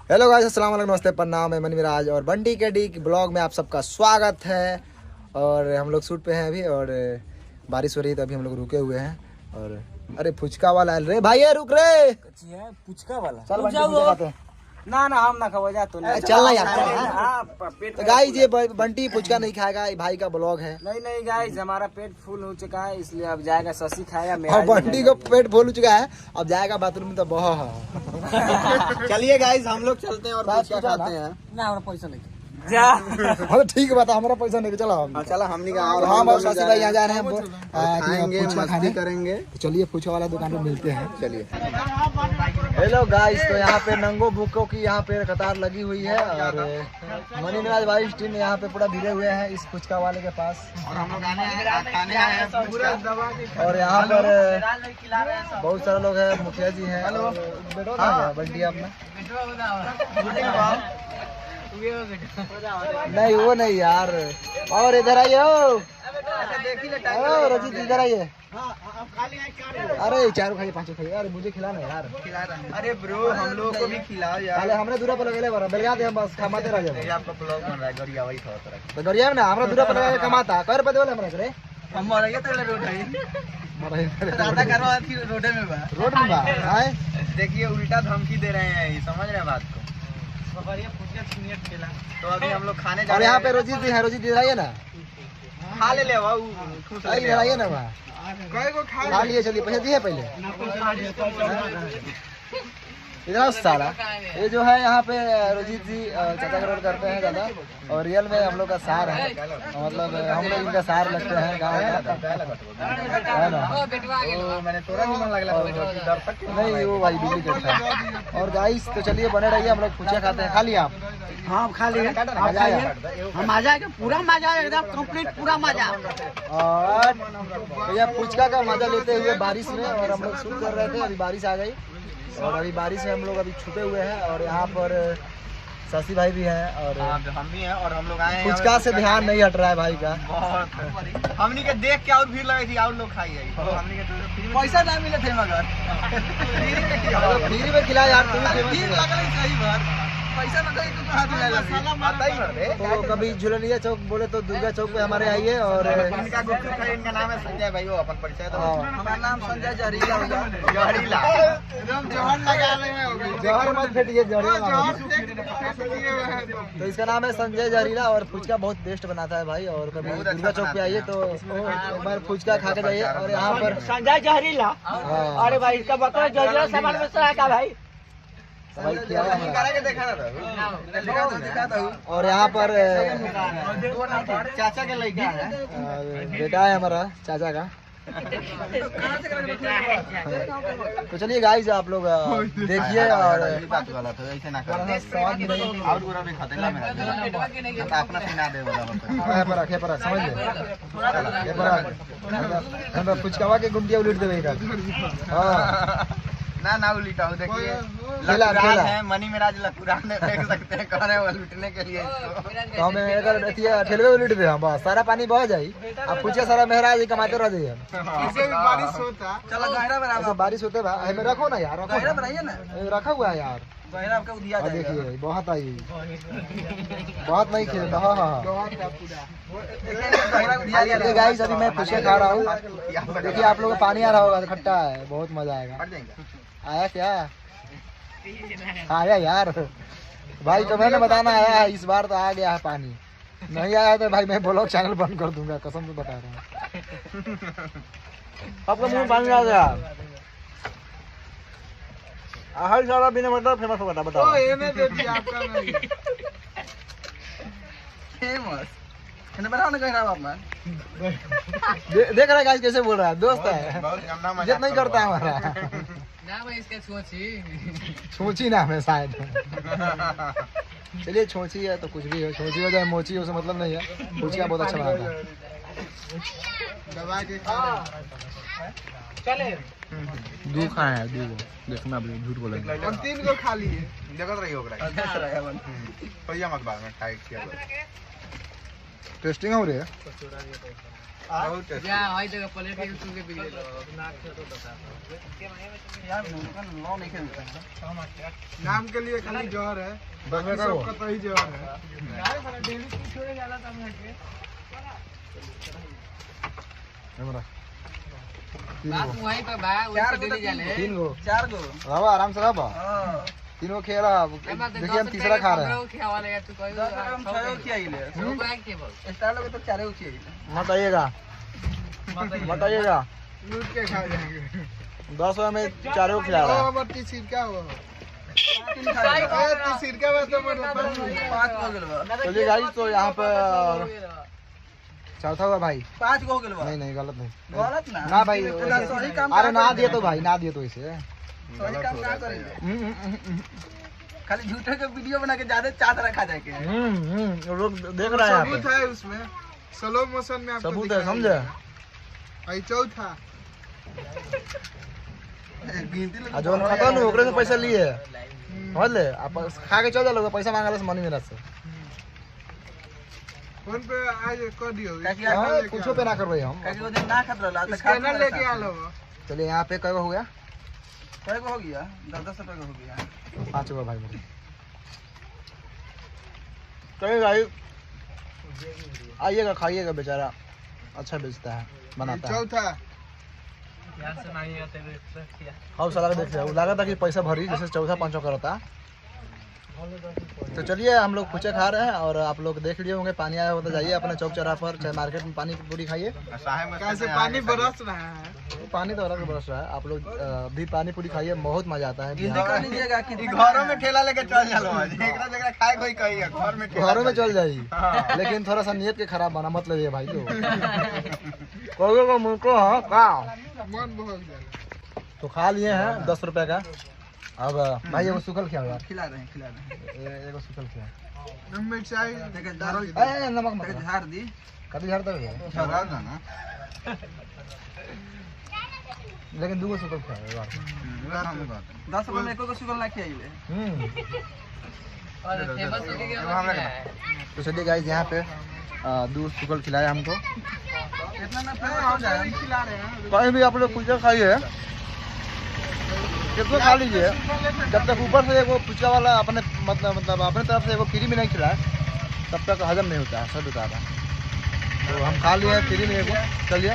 Hello guys, अस्सलाम वालेकुम, नमस्ते, प्रणाम। मैं मनी मिराज और बंटी के डी ब्लॉग में आप सबका स्वागत है। और हम लोग शूट पे हैं अभी और बारिश हो रही है तो अभी हम लोग रुके हुए हैं। और अरे फुचका वाला रे भाई, है रुक रे। पुचका वाला चल बंटी फुचका खाते हैं। ना हम ना खवा जा तो चलना यार। तो गाइस ये बंटी फुचका नहीं खाएगा, ये भाई का ब्लॉग है। नहीं गाइस, हमारा पेट फुल हो चुका है इसलिए अब जाएगा शशि खाएगा। और बंटी को पेट फुल हो चुका है, अब जाएगा बाथरूम में तो बहुत। चलिए गाइस, हम लोग चलते हैं और फुचका खाते हैं। ना हमारा पैसा नहीं जा। हाँ ठीक है, बता, हमारा पैसा नहीं। चलो चला हमने हम और शशि भाई यहाँ जा रहे हैं, खाएंगे, मस्ती करेंगे। तो चलिए फुचका वाला दुकान पे मिलते हैं। चलिए। हेलो गाइस, तो यहाँ पे नंगो भूखों की यहाँ पे कतार लगी हुई है और मनी मिराज भाई टीम यहाँ पे पूरा भिड़े हुए हैं इस फुचका वाले के पास। और हम लोग खाने आए हैं फुचका। और यहाँ पर बहुत सारे लोग हैं, मुखिया जी हैं। बंटी अपना नहीं, वो नहीं यार। और इधर आइए, रजीत इधर आइए। अरे चारों खाइए, पांचों खाइए। अरे मुझे खिलाना यार। अरे ब्रो, हम लोगों को भी खिलाओ यार। पहले हमने दूरा पर लगे बरा बेलगा दे, हम बस कमाते रह जाए। आपका ब्लॉग बन रहा है, गरिया वही था तरह। तो गरिया में ना हमरा दूरा पर लगे कमाता कर पते वाले हमरा करे। हम मरइए तो रोड है। राधा करवा थी रोड में बा। रोड में बा हाय। देखिए उल्टा धमकी दे रहे हैं, समझ रहे हैं बात को। तो अभी हम लोग खाने जा और रहे हैं। यहाँ पे रोजी है, रोजी इधर आइए ना। खा ले इधर आइए ना वहाँ खा लिए। चलिए पैसे दिए पहले इधर सारा। ये जो है यहाँ पे रोजीत जी चाचा का रोल करते हैं ज्यादा, और रियल में हम लोग का सार है, मतलब हम लोग इनका सार लगते हैं गाँव है ना। मैंने तोरा भी मन लगला नहीं, वो भाई डुप्लीकेट था। और गाइस तो चलिए बने रहिए, हम लोग फुचका खाते हैं। खा लिया आप? हाँ खा लिए। मजा आया? हम आ जाएगा, पूरा मजा एकदम कंप्लीट, पूरा मजा। और भैया फुचका का मजा लेते हुए बारिश में, और हम लोग शूट कर रहे थे, अभी बारिश आ गई और अभी बारिश में हम लोग अभी छुपे हुए हैं। और यहाँ पर शशि भाई भी हैं और हम भी हैं। और हम लोग आए हैं, फुचका से ध्यान नहीं हट रहा है भाई का। बहुत हमनी के देख के और भीड़ लगी थी, और लोग खाई पैसा ना मिले थे मगर फ्री में खिला यार, तुम पैसा ना तो कभी झुलनिया चौक बोले तो दुर्गा चौक पे हमारे आइए। और इनका गुप्त है, इनका नाम है संजय भाई, वो अपन परिचय दो। हमारा नाम संजय जहरीला होगा। जहरीला एकदम जहर लगा रहे हैं, जहर मत फेटिए, तो इसका नाम है संजय जहरीला और फुचका बहुत बेस्ट बनाता है भाई। और कभी दुर्गा चौक पे आइए तो एक बार फुचका खा के जाइए। और यहाँ पर संजय जहरीला। अरे भाई इसका बकरा जहरीला सामान में से का भाई भाई क्या देखा था। और यहाँ पर चाचा के लड़का है, बेटा है हमारा चाचा का। तो चलिए गाइस, आप लोग देखिए। और बात वाला तो ऐसे ना कर, स्वाद भी नहीं और पूरा भी खाते ना मेरा अपना सिना दे वाला है पर समझ ले फुचकावा के गुंडिया उलट देवे। हाँ ना उल्टा हो। देखिए खेला है, मनी मिराज लकुरान देख सकते हैं, करे वो लूटने के लिए इसको। तो हमें अगर ठेलवे उलट दे, हम बस सारा पानी बह जाई। अब पूछे सारा मेहराज कमाते रह जाइए। इसे भी बारिश होता। चलो गहरा बराबर बारिश होते बा हमें रखो ना यार, रखो गहरा बनाइए ना, रखा हुआ है यार। गहरा आपका उदिया जाएगा। देखिए बहुत आई, बहुत नहीं खेलता। हाँ हाँ देखिए गाइस, अभी मैं फुचका खा रहा हूँ। देखिए आप लोगों को पानी आ रहा होगा, खट्टा है, बहुत मजा आएगा। आया क्या? आया यार भाई, तो मैंने बताना आया, इस बार तो आ गया है पानी। नहीं आया तो भाई मैं ब्लॉग चैनल बंद कर दूंगा, कसम से बता रहा हूँ। आपका मुंह पानी आ गया। हर सारा बिना मतलब फेमस होगा था, बताओ। आपका नहीं फेमस बताओ ना, गहरा अपना देख रहा है गाइस कैसे बोल रहा है, दोस्त है, इज्जत नहीं करता है हमारा ना भाई। इसका छोची नाम है शायद। चलिए छोची है तो कुछ भी हो, छोची हो जाए मोची हो, से मतलब नहीं है। फुचका बहुत अच्छा बनाता है। चले दू खाए हैं, दू देखना झूठ बोलेंगे। 3 को खा लिए, जगत रही होगा भैया मत बात में टाइट किया। टेस्टिंग हो रही है। बहुत टेस्टी। नाम के लिए खाली जौहर है, बाकी सब कतई जौहर है। तीन गो 4 गो। रहो आराम से रहो। तीनों खेला देखिए हम तीसरा खा रहे हैं। हम 6 गो खियाइले। स्टार लोग तो 4 गो खियाइले। बताइएगा बताइएगा लूट के खा जाएंगे। 10 रुपये में 4 गो खिला रहा है। अब सिरका हो पाँच सिरका में तो हो गेल बा। चलिए गाइस, तो यहाँ पर चौथा हुआ भाई। 5 गो हो गेल बा। नहीं गलत नहीं गलत ना। ना भाई, सही काम अरे ना का दिए तो भाई, ना दिए तो इसे सही काम का करेंगे। खाली झूठे के वीडियो बना के ज्यादा चाट रखा जाए के। लोग देख रहे हैं यहाँ सबूत पे, है उसमें, स्लो मोशन में आपको सबूत है, दिखाई समझे। दे। आई चौथा गिनती लोग जो खत्म नहीं ओकरे से पैसा लिए समझ ले। आप खा के चल जाओगे, पैसा मांगा से मनी मेरा से। फोन पे आज कर दियो। काकी हाँ, कुछो पे ना करवाई हम। काकी वो दिन ना खत रहला तो स्कैनर लेके आ लो। चलिए यहाँ पे कई गो हो गया? कई गो हो गया? 10 रुपए का हो गया। 5 गो भाई मेरे। चलिए भाई, आइएगा खाइएगा, बेचारा अच्छा बेचता है, बनाता है। चौथा और साला देख लिया, वो लगा था कि पैसा भरी जैसे चौथा पांचवा करता। तो चलिए हम लोग कुछ खा रहे हैं और आप लोग देख लिए होंगे। पानी आया हो तो जाइए अपने चौक चौराहा पर, चाहे मार्केट में पानी पूरी खाइए। कैसे पानी बरस रहा है। पानी तो अलग बरस रहा है, आप लोग भी पानी पूरी खाइए, बहुत मजा आता है। गिनती कर लीजिएगा कि घरों में ठेला लेके चल चलो। एकरा जगह खाए कोई कहिए घर में ठेला। घरों में चल जाइए, लेकिन थोड़ा सा नियत के खराब बना मत लीजिए भाई। को मुझको हाँ का मन बहुत ज्यादा। तो खा लिए हैं 10 रुपए का। अब भाई एगो सुखल खिया यार, खिला रहे हैं। एगो सुखल खिया। मिर्चाई देखे दारू नमक मत झाड़ दी। कभी झाड़ता है, झाड़ ना। लेकिन दूगो सुखल खिया यार। 10 रुपए में एको को सुगल ना खियाइले। तो चलिए गाइस, यहाँ पे दूध सुखल खिलाया हमको। कितना ना पैसा हो जाए। हम खिला रहे हैं। कहीं भी आप लोग कुछ खाइए, कितना खा लीजिए, जब तक ऊपर से एगो पिछला वाला अपने मतलब अपने तरफ से एगो फ्री में नहीं खिलाए तब तक हजम नहीं होता है, सब बता रहा। तो हम खा लिए फ्री में एगो। चलिए।